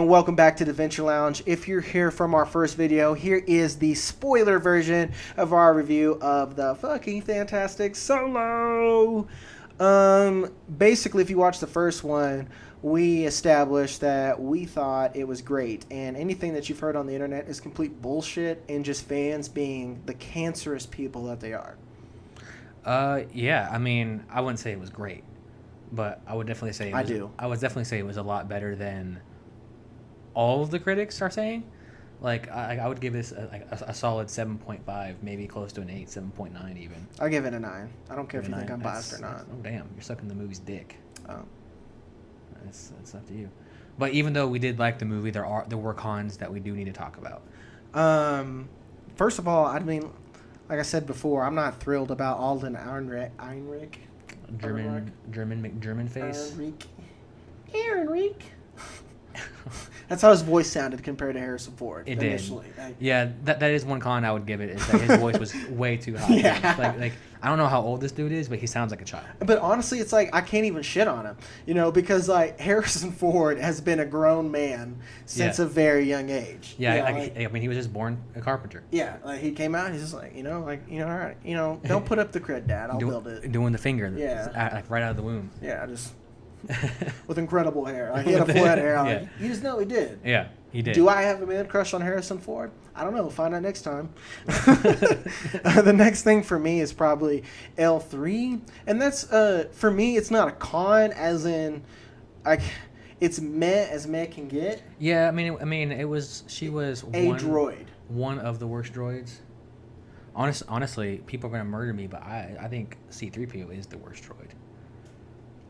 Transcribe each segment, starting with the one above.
and welcome back to the Venture Lounge. If you're here from our first video, here is the spoiler version of our review of the fucking fantastic Solo. Basically, if you watch the first one, we established that we thought it was great, and anything that you've heard on the internet is complete bullshit and just fans being the cancerous people that they are. Yeah, I mean, I wouldn't say it was great, but I would definitely say I would definitely say it was a lot better than all of the critics are saying. Like, I would give this a solid 7.5, maybe close to an 8, 7.9 even. I'll give it a 9. I don't care if you think I'm biased or not. Oh, damn. You're sucking the movie's dick. Oh. It's up to you. But even though we did like the movie, there were cons that we do need to talk about. First of all, I mean, like I said before, I'm not thrilled about Alden Ehrenreich. German face. Ehrenreich. That's how his voice sounded compared to Harrison Ford. It initially. Did. Yeah, that is one con I would give it, is that his voice was way too high. Yeah. Like I don't know how old this dude is, but he sounds like a child. But honestly, it's like I can't even shit on him, because like Harrison Ford has been a grown man since a very young age. Yeah, I mean, he was just born a carpenter. Yeah, like he came out, he's just like, all right, don't put up the cred, Dad. I'll build it. Doing the finger, like right out of the womb. Yeah, just with incredible hair. Like, he had a full head of hair. Like, you just know he did. Yeah, he did. Do I have a man crush on Harrison Ford? I don't know. We'll find out next time. The next thing for me is probably L3. And that's, for me, it's not a con, as in, it's meh as meh can get. Yeah, I mean, she was droid. One of the worst droids. Honestly, people are going to murder me, but I think C-3PO is the worst droid.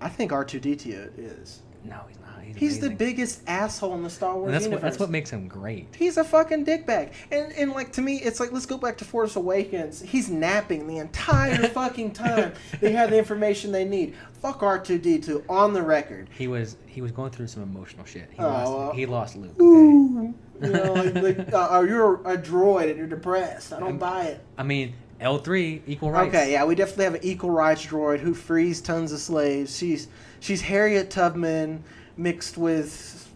I think R2-D2 is. No, he's not. He's the biggest asshole in the Star Wars universe. That's what makes him great. He's a fucking dickbag. And like, to me, it's like, let's go back to Force Awakens. He's napping the entire fucking time. They have the information they need. Fuck R2-D2 on the record. He was going through some emotional shit. He lost Luke. Ooh. You're a droid and you're depressed. I don't buy it. I mean, L3, equal rights. Okay, yeah, we definitely have an equal rights droid who frees tons of slaves. She's Harriet Tubman mixed with,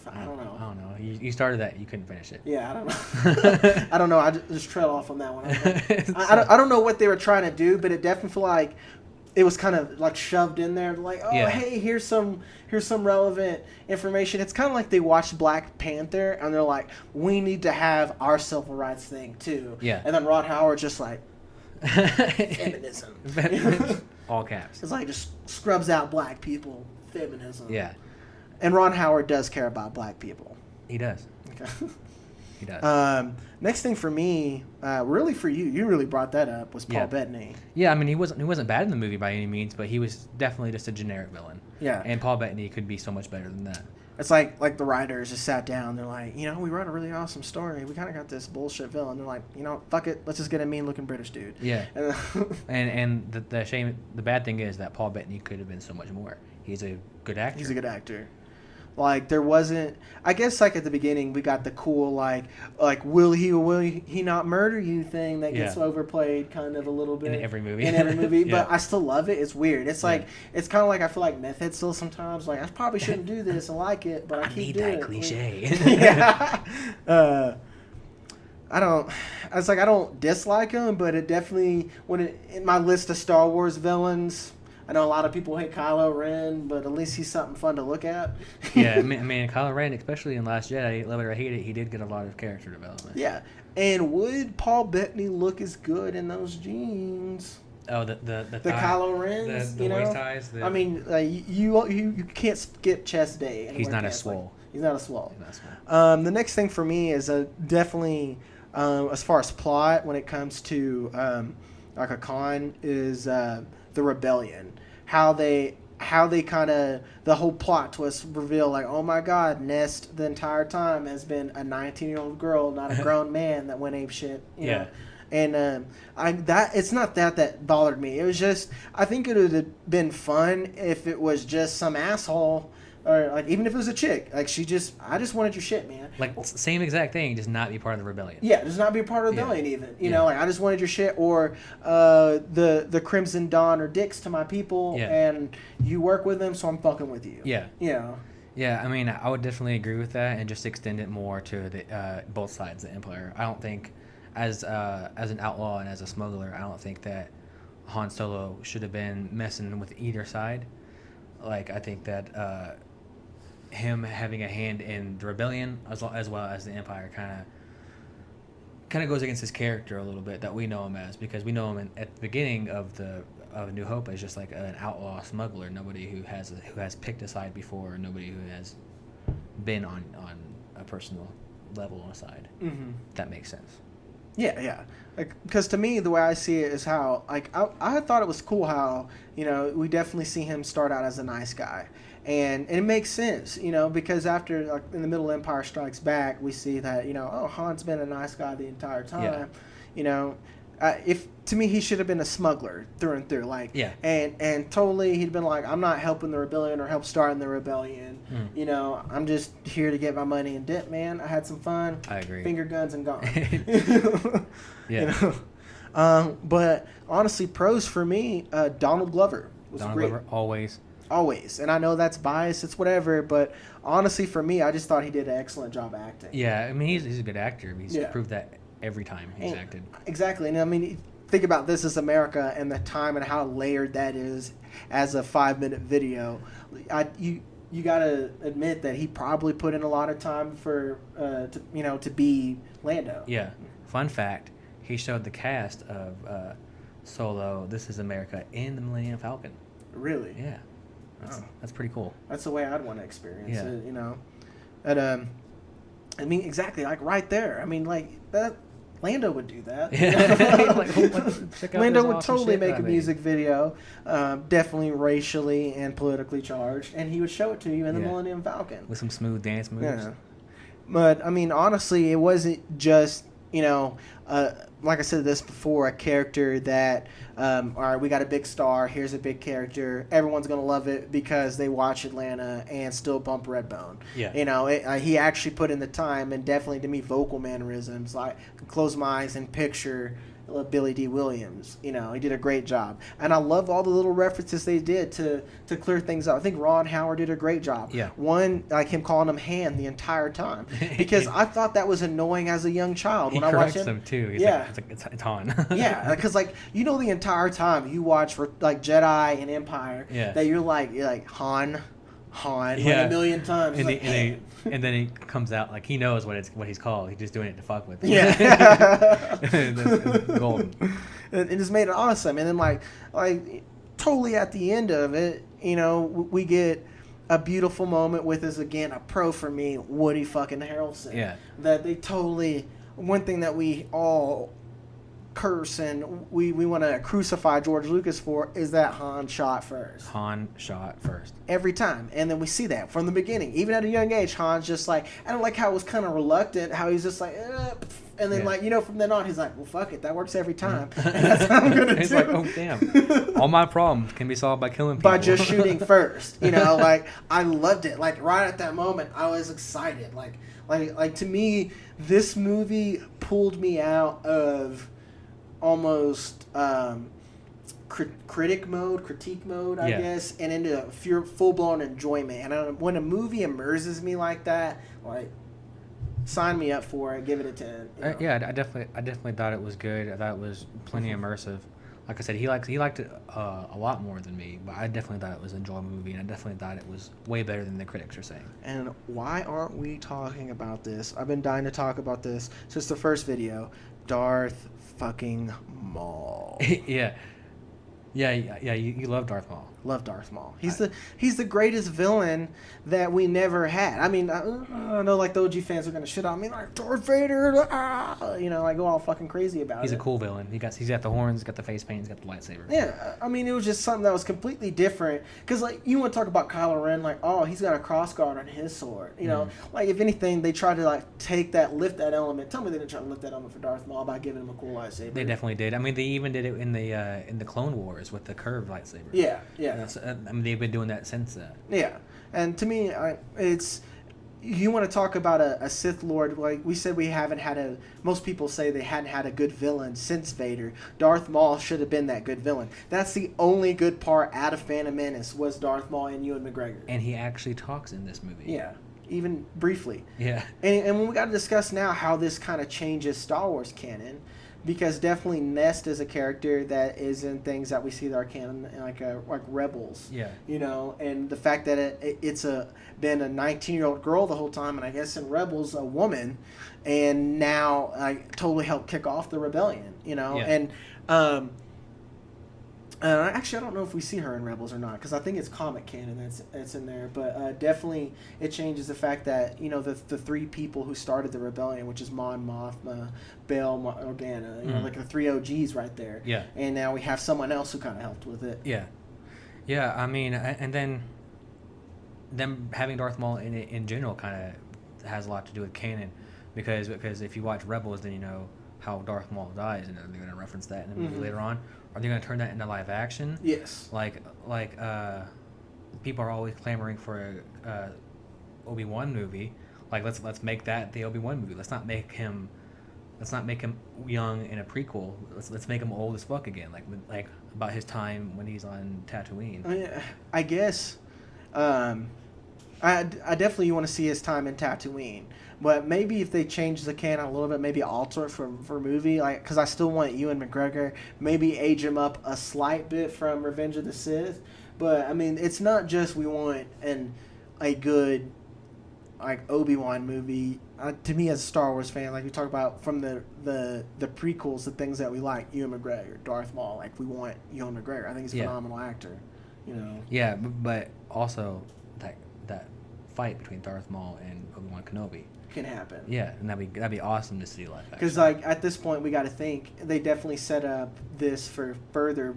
I don't know. You started that. You couldn't finish it. Yeah, I don't know. I don't know. I just trailed off on that one. I don't know what they were trying to do, but it definitely felt like it was kind of like shoved in there. Like, hey, here's some relevant information. It's kind of like they watched Black Panther and they're like, we need to have our civil rights thing too. Yeah. And then Ron Howard just like, feminism. All caps. It's like just scrubs out black people. Feminism. Yeah. And Ron Howard does care about black people. He does. Okay. He does. Next thing for me, really for you really brought that up, was Paul Bettany. Yeah, I mean, he wasn't bad in the movie by any means, but he was definitely just a generic villain. Yeah. And Paul Bettany could be so much better than that. It's like the writers just sat down. They're like, we wrote a really awesome story. We kind of got this bullshit villain. They're like, fuck it. Let's just get a mean-looking British dude. Yeah. and the bad thing is that Paul Bettany could have been so much more. He's a good actor. He's a good actor. Like, there wasn't, I guess, like, at the beginning, we got the cool, like will he not murder you thing that gets overplayed kind of a little bit. In every movie. Yeah. But I still love it. It's weird. It's like, it's kind of like, I feel like meth heads still sometimes, like, I probably shouldn't do this and like it, but I keep doing it. I need that cliche. Yeah. I don't dislike him, but it definitely, in my list of Star Wars villains, I know a lot of people hate Kylo Ren, but at least he's something fun to look at. Yeah, I mean, Kylo Ren, especially in Last Jedi, love it or hate it, he did get a lot of character development. Yeah, and would Paul Bettany look as good in those jeans? Oh, the Kylo Rens, the waist ties. I mean, you can't skip chest day. He's not as swole. He's not as swole. The next thing for me is definitely as far as plot when it comes to like a con is the rebellion. How they kind of, the whole plot twist reveal, like, oh my god, Nest the entire time has been a 19-year-old girl, not a grown man that went ape shit. You know? And it's not that bothered me. It was just, I think it would have been fun if it was just some asshole, or like even if it was a chick, like I just wanted your shit, man. Like same exact thing, just not be part of the rebellion. Yeah, just not be a part of the rebellion even. You know, like I just wanted your shit, or the Crimson Dawn are dicks to my people, and you work with them, so I'm fucking with you. Yeah. You know. Yeah, I mean, I would definitely agree with that, and just extend it more to the both sides of the Empire. I don't think, as an outlaw and as a smuggler, I don't think that Han Solo should have been messing with either side. Like, I think that him having a hand in the rebellion as well as the Empire kind of goes against his character a little bit that we know him as, because we know him at the beginning of New Hope as just like an outlaw smuggler, nobody who has picked a side before, nobody who has been on a personal level on a side. Mm-hmm. That makes sense. Yeah. Because to me, the way I see it is how, like, I thought it was cool how, we definitely see him start out as a nice guy. And it makes sense, because after, like, in the middle of Empire Strikes Back, we see that, Han's been a nice guy the entire time. Yeah. If to me, he should have been a smuggler through and through, like, yeah, and totally he'd been like, I'm not helping the rebellion or help starting the rebellion. I'm just here to get my money and dip, man. I had some fun. I agree. Finger guns and gone. Yeah. But honestly, pros for me, Donald Glover was great. Glover, always, and I know that's biased. It's whatever, but honestly, for me, I just thought he did an excellent job acting. Yeah, I mean, he's a good actor. He's proved that every time he's acted. Exactly. And I mean, think about This Is America and the time and how layered that is as a 5-minute video. You got to admit that he probably put in a lot of time for to be Lando. Yeah. Fun fact, he showed the cast of Solo, This Is America, in the Millennium Falcon. Really? Yeah. That's pretty cool. That's the way I'd want to experience it, And I mean, exactly, like right there. I mean, like that. Lando would do that. Lando would totally make a music video, definitely racially and politically charged, and he would show it to you in the Millennium Falcon with some smooth dance moves. Yeah. But I mean, honestly, it wasn't just like I said this before, a character that, all right, we got a big star, here's a big character, everyone's going to love it because they watch Atlanta and still bump Redbone. Yeah. He actually put in the time, and definitely to me, vocal mannerisms. Like, I could close my eyes and picture Billy D. Williams. He did a great job. And I love all the little references they did to clear things up. I think Ron Howard did a great job. Yeah. One, like him calling him Han the entire time. Because I thought that was annoying as a young child. When I watched him too. He's like, it's Han. Yeah, because the entire time you watch for like Jedi and Empire, that you're like Han, like a million times. And then he comes out like he knows what he's called. He's just doing it to fuck with. Yeah. It's golden. It just made it awesome. And then like totally at the end of it, we get a beautiful moment with, is again a pro for me, Woody fucking Harrelson. Yeah. That they totally, one thing that we all curse and we want to crucify George Lucas for is that Han shot first. Every time. And then we see that from the beginning. Even at a young age, Han's just like, I don't like how it was kind of reluctant, how he's just like, and then from then on, he's like, well, fuck it, that works every time. And that's how I'm going to do it. He's like, oh, damn. All my problems can be solved by killing people. By just shooting first. I loved it. Like, right at that moment, I was excited. Like to me, this movie pulled me out of almost critique mode, I guess, and into full-blown enjoyment. And when a movie immerses me like that, like, sign me up for it, give it a 10. Yeah, I definitely thought it was good. I thought it was plenty immersive. Like I said, he liked it a lot more than me, but I definitely thought it was an enjoyable movie, and I definitely thought it was way better than the critics are saying. And why aren't we talking about this? I've been dying to talk about this since the first video. Darth fucking Maul. Yeah. You love Darth Maul. Love Darth Maul. He's the greatest villain that we never had. I mean, I know like the OG fans are gonna shit on me like Darth Vader, go all fucking crazy about it. He's a cool villain. He's got the horns, he's got the face paint, he's got the lightsaber. Yeah, I mean, it was just something that was completely different. Because like you want to talk about Kylo Ren, like, oh, he's got a crossguard on his sword. Like if anything, they tried to like lift that element. Tell me they didn't try to lift that element for Darth Maul by giving him a cool lightsaber. They definitely did. I mean, they even did it in the Clone Wars with the curved lightsaber. Yeah. I mean, they've been doing that since then. Yeah, and to me, you want to talk about a Sith Lord, like we said, most people say they hadn't had a good villain since Vader. Darth Maul should have been that good villain. That's the only good part out of Phantom Menace was Darth Maul and Ewan McGregor. And he actually talks in this movie. Yeah, even briefly. Yeah. And when we got to discuss now how this kind of changes Star Wars canon, because definitely Nest is a character that is in things that we see that are canon, like Rebels. Yeah. You know, and the fact that it's been a 19-year-old girl the whole time, and I guess in Rebels a woman, and now totally helped kick off the rebellion. You know, yeah. And actually, I don't know if we see her in Rebels or not, because I think it's comic canon that's in there. But definitely, it changes the fact that, you know, the three people who started the rebellion, which is Mon Mothma, Bail Organa, you know, like the three OGs right there. Yeah. And now we have someone else who kind of helped with it. Yeah. Yeah, I mean, and then them having Darth Maul in general kind of has a lot to do with canon, because if you watch Rebels, then you know how Darth Maul dies, and they're going to reference that in the movie later on. Are they going to turn that into live action? Yes. Like people are always clamoring for a Obi-Wan movie. Like let's make that the Obi-Wan movie. Let's not make him young in a prequel. Let's make him old as fuck again. Like about his time when he's on Tatooine. I guess. I definitely want to see his time in Tatooine. But maybe if they change the canon a little bit, maybe alter it for movie, like, because I still want Ewan McGregor. Maybe age him up a slight bit from Revenge of the Sith. But I mean, it's not just we want a good like Obi-Wan movie. To me, as a Star Wars fan, like we talk about from the prequels, the things that we like, Ewan McGregor, Darth Maul, like we want Ewan McGregor. I think he's a phenomenal actor. You know. Yeah, but also that fight between Darth Maul and Obi-Wan Kenobi can happen. Yeah, and that'd be awesome to see live action. Because like at this point, we got to think they definitely set up this for further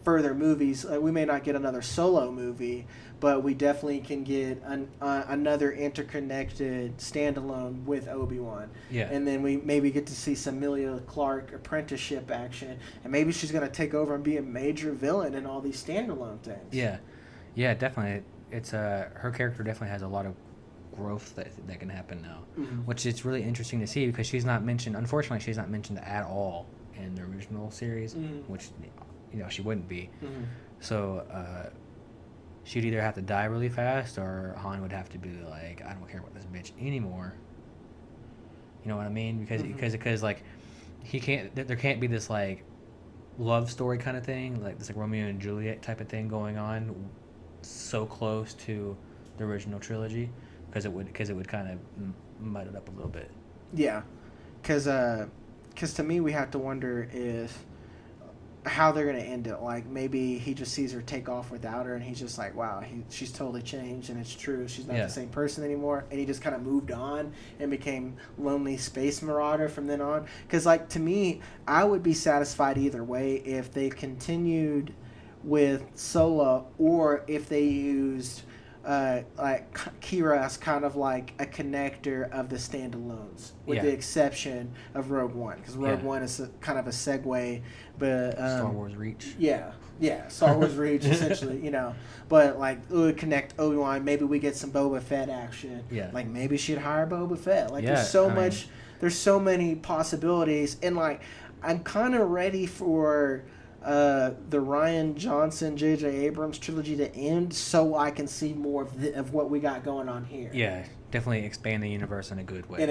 movies. We may not get another Solo movie, but we definitely can get another interconnected standalone with Obi-Wan. Yeah. And then we maybe get to see some Emilia Clarke apprenticeship action, and maybe she's going to take over and be a major villain in all these standalone things. Yeah, yeah, definitely. It's her character definitely has a lot of growth that can happen now, which is really interesting to see because she's not mentioned. Unfortunately, she's not mentioned at all in the original series, which she wouldn't be. So she'd either have to die really fast, or Han would have to be like, I don't care about this bitch anymore. You know what I mean? Because like there can't be this like love story kind of thing, like this like Romeo and Juliet type of thing going on so close to the original trilogy, because it would kind of mud it up a little bit. Yeah, because to me we have to wonder if how they're gonna end it. Like maybe he just sees her take off without her, and he's just like, wow, she's totally changed, and it's true, she's not the same person anymore, and he just kind of moved on and became lonely space marauder from then on. Because like to me, I would be satisfied either way if they continued with Solo, or if they used like Kira as kind of like a connector of the standalones, with the exception of Rogue One, because Rogue One is kind of a segue, but Star Wars Reach. Yeah, Star Wars Reach essentially, But like it would connect Obi-Wan. Maybe we get some Boba Fett action. Yeah, like maybe she'd hire Boba Fett. Like there's so many possibilities, and like I'm kind of ready for the Rian Johnson, J.J. Abrams trilogy to end, so I can see more of what we got going on here. Yeah, definitely expand the universe in a good way.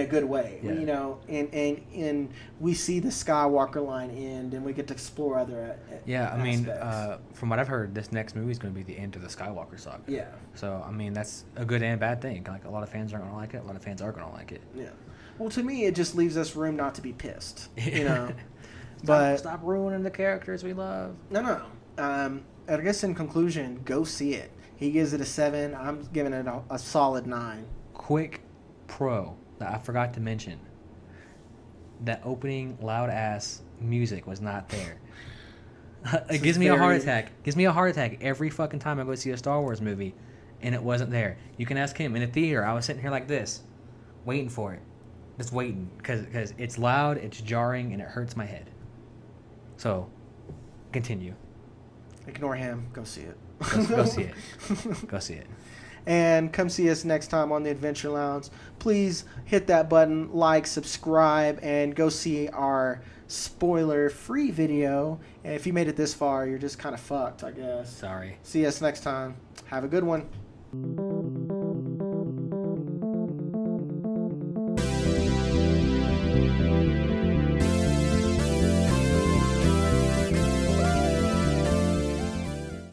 And we see the Skywalker line end, and we get to explore other aspects. From what I've heard, this next movie is going to be the end of the Skywalker saga. Yeah. So, I mean, that's a good and bad thing. Like, a lot of fans aren't going to like it. A lot of fans are going to like it. Yeah. Well, to me, it just leaves us room not to be pissed, Stop ruining the characters we love. No. I guess in conclusion, go see it. He gives it a 7. I'm giving it a solid 9. Quick pro that I forgot to mention. That opening loud ass music was not there. It gives me a heart attack. Gives me a heart attack every fucking time I go see a Star Wars movie, and it wasn't there. You can ask him. In a theater, I was sitting here like this, waiting for it. Just waiting, because it's loud, it's jarring, and it hurts my head. So, continue. Ignore him. Go see it. Go see it. Go see it. and come see us next time on the Adventure Lounge. Please hit that button, like, subscribe, and go see our spoiler-free video. And if you made it this far, you're just kind of fucked, I guess. Sorry. See us next time. Have a good one.